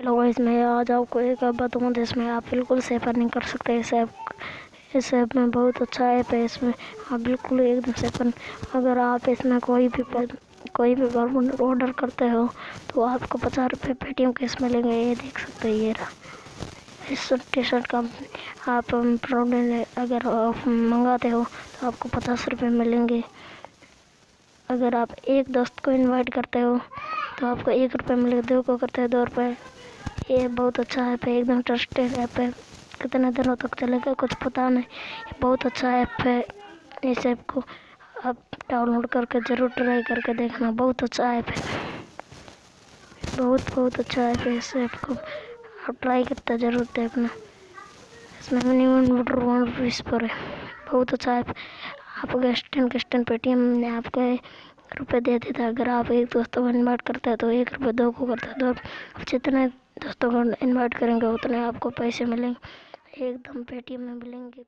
लोग इसमें आज आपको एक ऐप बताऊँ जिसमें आप बिल्कुल सेफ अर्निंग कर सकते हैं। इस ऐप में बहुत अच्छा ऐप है। इसमें आप बिल्कुल एकदम सेफ अगर आप इसमें कोई भी बर्गर ऑर्डर करते हो तो आपको 50 रुपये पेटीएम कैश मिलेंगे। ये देख सकते हैं, ये रहा इस टी शर्ट का आप प्रोडक्ट अगर आप मंगाते हो तो आपको 50 रुपये मिलेंगे। अगर आप एक दोस्त को इनवाइट करते हो तो आपको 1 रुपये मिलेगा, 2 को करते हैं 2 रुपये। ये बहुत अच्छा ऐप है, एकदम ट्रस्टेड ऐप है। कितने दिनों तक चलेगा कुछ पता नहीं। ये बहुत अच्छा ऐप है। इस ऐप को आप डाउनलोड करके ज़रूर ट्राई करके देखना, बहुत अच्छा ऐप है। बहुत अच्छा ऐप है। इस ऐप को आप ट्राई करते ज़रूर देखना। इसमें मिनिमम ₹1 पर है। बहुत अच्छा ऐप। आप गेस्टन पेटीएम ने आपको रुपये दे देता। अगर आप एक दोस्तों को इनवाइट करते हैं तो 1 रुपये, 2 को करते हैं 2। आप जितने दोस्तों को इनवाइट करेंगे उतने आपको पैसे मिलेंगे, एकदम पेटीएम में मिलेंगे।